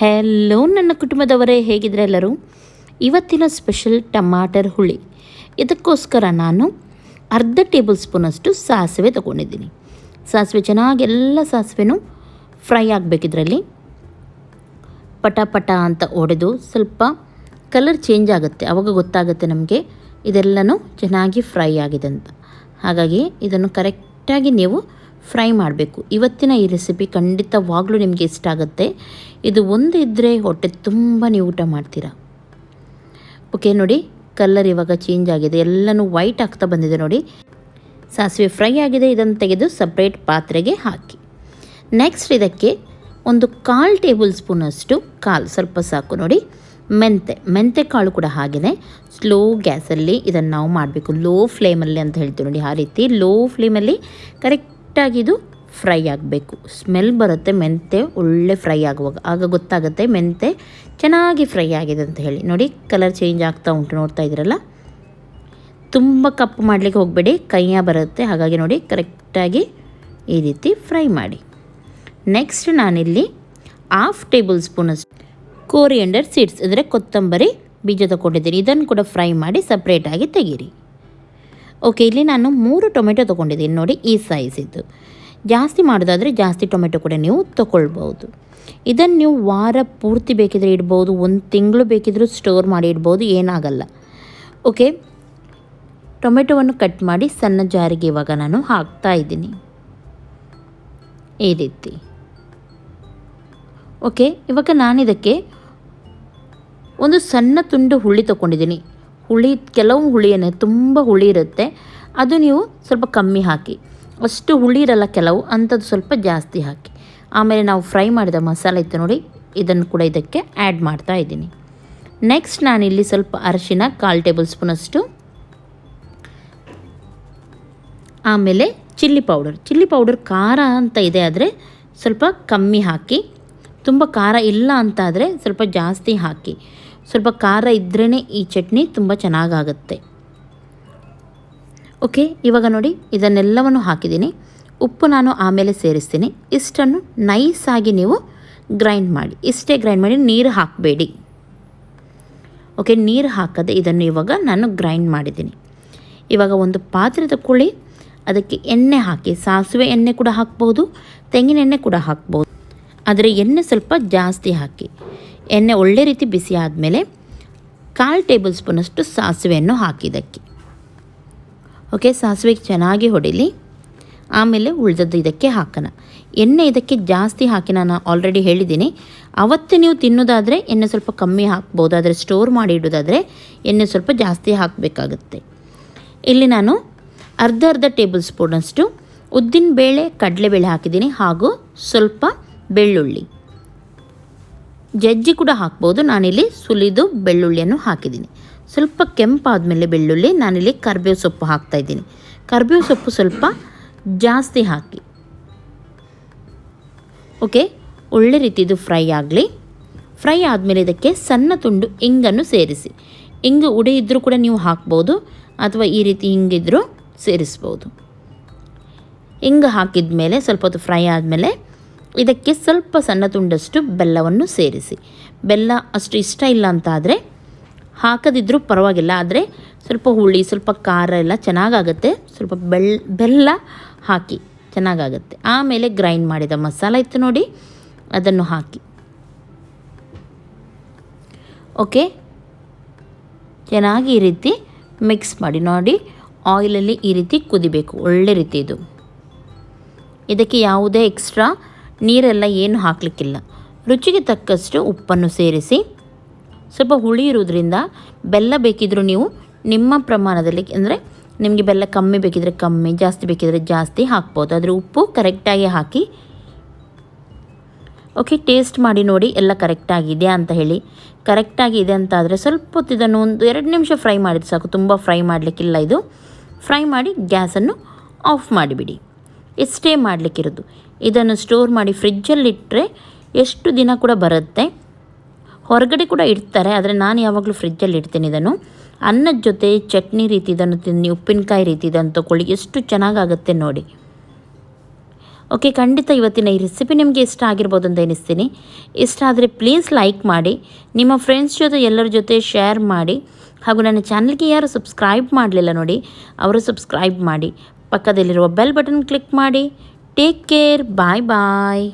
Hello ನನ್ನ ಕುಟುಂಬದವರೇ, ಹೇಗಿದ್ರೆ ಎಲ್ಲರೂ. ಇವತ್ತಿನ ಸ್ಪೆಷಲ್ ಟಮಾಟರ್ ಹುಳಿ. ಇದಕ್ಕೋಸ್ಕರ ನಾನು ಅರ್ಧ ಟೇಬಲ್ ಸ್ಪೂನಷ್ಟು ಸಾಸಿವೆ ತೊಗೊಂಡಿದ್ದೀನಿ. ಸಾಸಿವೆ ಚೆನ್ನಾಗಿ ಎಲ್ಲ ಸಾಸಿವೆನೂ ಫ್ರೈ ಆಗಬೇಕಿದ್ರಲ್ಲಿ ಪಟ ಪಟ ಅಂತ ಒಡೆದು ಸ್ವಲ್ಪ ಕಲರ್ ಚೇಂಜ್ ಆಗುತ್ತೆ. ಆವಾಗ ಗೊತ್ತಾಗುತ್ತೆ ನಮಗೆ ಇದೆಲ್ಲನೂ ಚೆನ್ನಾಗಿ ಫ್ರೈ ಆಗಿದೆ ಅಂತ. ಹಾಗಾಗಿ ಇದನ್ನು ಕರೆಕ್ಟಾಗಿ ನೀವು ಫ್ರೈ ಮಾಡಬೇಕು. ಇವತ್ತಿನ ಈ ರೆಸಿಪಿ ಖಂಡಿತವಾಗ್ಲೂ ನಿಮಗೆ ಇಷ್ಟ ಆಗುತ್ತೆ. ಇದು ಒಂದು ಇದ್ದರೆ ಹೊಟ್ಟೆ ತುಂಬ ನೀವು ಊಟ ಮಾಡ್ತೀರಾ. ಓಕೆ ನೋಡಿ, ಕಲರ್ ಇವಾಗ ಚೇಂಜ್ ಆಗಿದೆ, ಎಲ್ಲನೂ ವೈಟ್ ಆಗ್ತಾ ಬಂದಿದೆ ನೋಡಿ. ಸಾಸಿವೆ ಫ್ರೈ ಆಗಿದೆ. ಇದನ್ನು ತೆಗೆದು ಸಪ್ರೇಟ್ ಪಾತ್ರೆಗೆ ಹಾಕಿ. ನೆಕ್ಸ್ಟ್ ಇದಕ್ಕೆ ಒಂದು 1/4 ಟೇಬಲ್ ಸ್ಪೂನಷ್ಟು, ಸ್ವಲ್ಪ ಸಾಕು ನೋಡಿ, ಮೆಂತೆ ಕಾಳು ಕೂಡ ಹಾಗೆಯೇ ಸ್ಲೋ ಗ್ಯಾಸಲ್ಲಿ ಇದನ್ನು ನಾವು ಮಾಡಬೇಕು. ಲೋ ಫ್ಲೇಮಲ್ಲಿ ಅಂತ ಹೇಳ್ತೀವಿ ನೋಡಿ, ಆ ರೀತಿ ಲೋ ಫ್ಲೇಮಲ್ಲಿ ಕರೆಕ್ಟಾಗಿದು ಫ್ರೈ ಆಗಬೇಕು. ಸ್ಮೆಲ್ ಬರುತ್ತೆ ಮೆಂತೆ ಒಳ್ಳೆ ಫ್ರೈ ಆಗುವಾಗ, ಆಗ ಗೊತ್ತಾಗುತ್ತೆ ಮೆಂತೆ ಚೆನ್ನಾಗಿ ಫ್ರೈ ಆಗಿದೆ ಅಂತ ಹೇಳಿ. ನೋಡಿ ಕಲರ್ ಚೇಂಜ್ ಆಗ್ತಾ ಉಂಟು, ನೋಡ್ತಾ ಇದ್ದೀರಲ್ಲ. ತುಂಬ ಕಪ್ಪು ಮಾಡಲಿಕ್ಕೆ ಹೋಗಬೇಡಿ, ಕೈಯ ಬರುತ್ತೆ. ಹಾಗಾಗಿ ನೋಡಿ ಕರೆಕ್ಟಾಗಿ ಈ ರೀತಿ ಫ್ರೈ ಮಾಡಿ. ನೆಕ್ಸ್ಟ್ ನಾನಿಲ್ಲಿ 1/2 ಟೇಬಲ್ ಸ್ಪೂನಷ್ಟು ಕೋರಿಯಂಡರ್ ಸೀಡ್ಸ್ ಅಂದರೆ ಕೊತ್ತಂಬರಿ ಬೀಜ ತೊಗೊಂಡಿದ್ದೀನಿ. ಇದನ್ನು ಕೂಡ ಫ್ರೈ ಮಾಡಿ ಸಪ್ರೇಟಾಗಿ ತೆಗೀರಿ. ಓಕೆ, ಇಲ್ಲಿ ನಾನು 3 ಟೊಮೆಟೊ ತೊಗೊಂಡಿದ್ದೀನಿ ನೋಡಿ, ಈ ಸೈಜ್ ಇದ್ದು. ಜಾಸ್ತಿ ಮಾಡೋದಾದರೆ ಜಾಸ್ತಿ ಟೊಮೆಟೊ ಕೂಡ ನೀವು ತೊಗೊಳ್ಬೋದು. ಇದನ್ನು ನೀವು ವಾರ ಪೂರ್ತಿ ಬೇಕಿದ್ರೆ ಇಡ್ಬೋದು, 1 ತಿಂಗಳು ಬೇಕಿದ್ರೂ ಸ್ಟೋರ್ ಮಾಡಿ ಇಡ್ಬೋದು, ಏನಾಗಲ್ಲ. ಓಕೆ, ಟೊಮೆಟೊವನ್ನು ಕಟ್ ಮಾಡಿ ಸಣ್ಣ ಜಾರಿಗೆ ಇವಾಗ ನಾನು ಹಾಕ್ತಾ ಇದ್ದೀನಿ ಈ ರೀತಿ. ಓಕೆ, ಇವಾಗ ನಾನಿದಕ್ಕೆ ಒಂದು ಸಣ್ಣ ತುಂಡು ಹುಳಿ ತೊಗೊಂಡಿದ್ದೀನಿ. ಕೆಲವು ಹುಳಿಯೇ ತುಂಬ ಹುಳಿ ಇರುತ್ತೆ, ಅದು ನೀವು ಸ್ವಲ್ಪ ಕಮ್ಮಿ ಹಾಕಿ. ಅಷ್ಟು ಹುಳಿ ಇರಲ್ಲ ಕೆಲವು, ಅಂಥದ್ದು ಸ್ವಲ್ಪ ಜಾಸ್ತಿ ಹಾಕಿ. ಆಮೇಲೆ ನಾವು ಫ್ರೈ ಮಾಡಿದ ಮಸಾಲೆ ಇತ್ತು ನೋಡಿ, ಇದನ್ನು ಕೂಡ ಇದಕ್ಕೆ ಆ್ಯಡ್ ಮಾಡ್ತಾ ಇದ್ದೀನಿ. ನೆಕ್ಸ್ಟ್ ನಾನಿಲ್ಲಿ ಸ್ವಲ್ಪ ಅರಿಶಿನ 1/4 ಟೇಬಲ್ ಸ್ಪೂನಷ್ಟು, ಆಮೇಲೆ ಚಿಲ್ಲಿ ಪೌಡರ್ ಖಾರ ಅಂತ ಇದೆ ಆದರೆ ಸ್ವಲ್ಪ ಕಮ್ಮಿ ಹಾಕಿ, ತುಂಬ ಖಾರ ಇಲ್ಲ ಅಂತ ಆದರೆ ಸ್ವಲ್ಪ ಜಾಸ್ತಿ ಹಾಕಿ. ಸ್ವಲ್ಪ ಖಾರ ಇದ್ರೇ ಈ ಚಟ್ನಿ ತುಂಬ ಚೆನ್ನಾಗಾಗುತ್ತೆ. ಓಕೆ, ಇವಾಗ ನೋಡಿ ಇದನ್ನೆಲ್ಲವನ್ನು ಹಾಕಿದ್ದೀನಿ. ಉಪ್ಪು ನಾನು ಆಮೇಲೆ ಸೇರಿಸ್ತೀನಿ. ಇಷ್ಟನ್ನು ನೈಸಾಗಿ ನೀವು ಗ್ರೈಂಡ್ ಮಾಡಿ, ಇಷ್ಟೇ ಗ್ರೈಂಡ್ ಮಾಡಿ, ನೀರು ಹಾಕಬೇಡಿ. ಓಕೆ, ನೀರು ಹಾಕದೆ ಇದನ್ನು ಇವಾಗ ನಾನು ಗ್ರೈಂಡ್ ಮಾಡಿದ್ದೀನಿ. ಇವಾಗ ಒಂದು ಪಾತ್ರೆ ತಗೊಳ್ಳಿ, ಅದಕ್ಕೆ ಎಣ್ಣೆ ಹಾಕಿ. ಸಾಸಿವೆ ಎಣ್ಣೆ ಕೂಡ ಹಾಕ್ಬೋದು, ತೆಂಗಿನ ಎಣ್ಣೆ ಕೂಡ ಹಾಕ್ಬೋದು, ಆದರೆ ಎಣ್ಣೆ ಸ್ವಲ್ಪ ಜಾಸ್ತಿ ಹಾಕಿ. ಎಣ್ಣೆ ಒಳ್ಳೆ ರೀತಿ ಬಿಸಿ ಆದಮೇಲೆ 1/4 ಟೇಬಲ್ ಸ್ಪೂನಷ್ಟು ಸಾಸಿವೆಯನ್ನು ಹಾಕಿದ್ದಕ್ಕೆ. ಓಕೆ, ಸಾಸಿವೆ ಚೆನ್ನಾಗಿ ಹೊಡಿಲಿ. ಆಮೇಲೆ ಉಳಿದದ್ದು ಇದಕ್ಕೆ ಹಾಕೋಣ. ಎಣ್ಣೆ ಇದಕ್ಕೆ ಜಾಸ್ತಿ ಹಾಕಿ, ನಾನು ಆಲ್ರೆಡಿ ಹೇಳಿದ್ದೀನಿ. ಅವತ್ತು ನೀವು ತಿನ್ನೋದಾದರೆ ಎಣ್ಣೆ ಸ್ವಲ್ಪ ಕಮ್ಮಿ ಹಾಕ್ಬೋದು, ಆದರೆ ಸ್ಟೋರ್ ಮಾಡಿ ಇಡೋದಾದರೆ ಎಣ್ಣೆ ಸ್ವಲ್ಪ ಜಾಸ್ತಿ ಹಾಕಬೇಕಾಗುತ್ತೆ. ಇಲ್ಲಿ ನಾನು ಅರ್ಧ ಟೇಬಲ್ ಸ್ಪೂನಷ್ಟು ಉದ್ದಿನಬೇಳೆ, ಕಡಲೆಬೇಳೆ ಹಾಕಿದ್ದೀನಿ, ಹಾಗೂ ಸ್ವಲ್ಪ ಬೆಳ್ಳುಳ್ಳಿ, ಜಜ್ಜಿ ಕೂಡ ಹಾಕ್ಬೋದು. ನಾನಿಲ್ಲಿ ಸುಲಿದು ಬೆಳ್ಳುಳ್ಳಿಯನ್ನು ಹಾಕಿದ್ದೀನಿ. ಸ್ವಲ್ಪ ಕೆಂಪಾದಮೇಲೆ ಬೆಳ್ಳುಳ್ಳಿ, ನಾನಿಲ್ಲಿ ಕರಿಬೇವು ಸೊಪ್ಪು ಹಾಕ್ತಾಯಿದ್ದೀನಿ. ಕರಿಬೇವು ಸೊಪ್ಪು ಸ್ವಲ್ಪ ಜಾಸ್ತಿ ಹಾಕಿ. ಓಕೆ, ಒಳ್ಳೆ ರೀತಿ ಇದು ಫ್ರೈ ಆಗಲಿ. ಫ್ರೈ ಆದಮೇಲೆ ಇದಕ್ಕೆ ಸಣ್ಣ ತುಂಡು ಇಂಗನ್ನು ಸೇರಿಸಿ. ಇಂಗು ಉಡಿ ಇದ್ದರೂ ಕೂಡ ನೀವು ಹಾಕ್ಬೋದು, ಅಥವಾ ಈ ರೀತಿ ಹಿಂಗಿದ್ರೂ ಸೇರಿಸ್ಬೋದು. ಇಂಗು ಹಾಕಿದ ಮೇಲೆ ಸ್ವಲ್ಪ ಹೊತ್ತು ಫ್ರೈ ಆದಮೇಲೆ ಇದಕ್ಕೆ ಸ್ವಲ್ಪ ಸಣ್ಣ ತುಂಡಷ್ಟು ಬೆಲ್ಲವನ್ನು ಸೇರಿಸಿ. ಬೆಲ್ಲ ಅಷ್ಟು ಇಷ್ಟ ಇಲ್ಲ ಅಂತ ಆದರೆ ಹಾಕದಿದ್ರೂ ಪರವಾಗಿಲ್ಲ, ಆದರೆ ಸ್ವಲ್ಪ ಹುಳಿ, ಸ್ವಲ್ಪ ಖಾರ ಎಲ್ಲ ಚೆನ್ನಾಗಾಗುತ್ತೆ. ಸ್ವಲ್ಪ ಬೆಲ್ಲ ಹಾಕಿ ಚೆನ್ನಾಗಾಗುತ್ತೆ. ಆಮೇಲೆ ಗ್ರೈಂಡ್ ಮಾಡಿದ ಮಸಾಲೆ ಇತ್ತು ನೋಡಿ, ಅದನ್ನು ಹಾಕಿ. ಓಕೆ, ಚೆನ್ನಾಗಿ ಈ ರೀತಿ ಮಿಕ್ಸ್ ಮಾಡಿ. ನೋಡಿ, ಆಯಿಲಲ್ಲಿ ಈ ರೀತಿ ಕುದಿಬೇಕು, ಒಳ್ಳೆ ರೀತಿ ಇದು. ಇದಕ್ಕೆ ಯಾವುದೇ ಎಕ್ಸ್ಟ್ರಾ ನೀರೆಲ್ಲ ಏನು ಹಾಕಲಿಕ್ಕಿಲ್ಲ. ರುಚಿಗೆ ತಕ್ಕಷ್ಟು ಉಪ್ಪನ್ನು ಸೇರಿಸಿ. ಸ್ವಲ್ಪ ಹುಳಿ ಇರೋದ್ರಿಂದ ಬೆಲ್ಲ ಬೇಕಿದ್ದರೂ ನೀವು ನಿಮ್ಮ ಪ್ರಮಾಣದಲ್ಲಿ, ಅಂದರೆ ನಿಮಗೆ ಬೆಲ್ಲ ಕಮ್ಮಿ ಬೇಕಿದ್ರೆ ಕಮ್ಮಿ, ಜಾಸ್ತಿ ಬೇಕಿದ್ರೆ ಜಾಸ್ತಿ ಹಾಕ್ಬೋದು, ಆದರೆ ಉಪ್ಪು ಕರೆಕ್ಟಾಗಿ ಹಾಕಿ. ಓಕೆ, ಟೇಸ್ಟ್ ಮಾಡಿ ನೋಡಿ ಎಲ್ಲ ಕರೆಕ್ಟಾಗಿದೆ ಅಂತ ಹೇಳಿ. ಕರೆಕ್ಟಾಗಿದೆ ಅಂತ ಆದರೆ ಸ್ವಲ್ಪ ಹೊತ್ತು ಇದನ್ನು ಒಂದು 2 ನಿಮಿಷ ಫ್ರೈ ಮಾಡಿದ್ರೆ ಸಾಕು, ತುಂಬ ಫ್ರೈ ಮಾಡಲಿಕ್ಕಿಲ್ಲ. ಇದು ಫ್ರೈ ಮಾಡಿ ಗ್ಯಾಸನ್ನು ಆಫ್ ಮಾಡಿಬಿಡಿ. ಇಷ್ಟೇ ಮಾಡಲಿಕ್ಕಿರೋದು. ಇದನ್ನು ಸ್ಟೋರ್ ಮಾಡಿ ಫ್ರಿಜ್ಜಲ್ಲಿಟ್ಟರೆ ಎಷ್ಟು ದಿನ ಕೂಡ ಬರುತ್ತೆ. ಹೊರಗಡೆ ಕೂಡ ಇಡ್ತಾರೆ, ಆದರೆ ನಾನು ಯಾವಾಗಲೂ ಫ್ರಿಜ್ಜಲ್ಲಿ ಇಡ್ತೀನಿ ಇದನ್ನು. ಅನ್ನದ ಜೊತೆ ಚಟ್ನಿ ರೀತಿ ಇದನ್ನು ತಿನ್ನಿ, ಉಪ್ಪಿನಕಾಯಿ ರೀತಿ ಇದನ್ನು ತೊಗೊಳ್ಳಿ, ಎಷ್ಟು ಚೆನ್ನಾಗಾಗುತ್ತೆ ನೋಡಿ. ಓಕೆ, ಖಂಡಿತ ಇವತ್ತಿನ ಈ ರೆಸಿಪಿ ನಿಮಗೆ ಇಷ್ಟ ಆಗಿರ್ಬೋದು ಅಂತ ಎನಿಸ್ತೀನಿ. ಇಷ್ಟ ಆದರೆ ಪ್ಲೀಸ್ ಲೈಕ್ ಮಾಡಿ, ನಿಮ್ಮ ಫ್ರೆಂಡ್ಸ್ ಜೊತೆ ಎಲ್ಲರ ಜೊತೆ ಶೇರ್ ಮಾಡಿ. ಹಾಗೂ ನನ್ನ ಚಾನಲ್ಗೆ ಯಾರು ಸಬ್ಸ್ಕ್ರೈಬ್ ಮಾಡಲಿಲ್ಲ ನೋಡಿ, ಅವರು ಸಬ್ಸ್ಕ್ರೈಬ್ ಮಾಡಿ. ಪಕ್ಕದಲ್ಲಿರುವ ಬೆಲ್ ಬಟನ್ ಕ್ಲಿಕ್ ಮಾಡಿ. ಟೇಕ್ ಕೇರ್, ಬಾಯ್ ಬಾಯ್.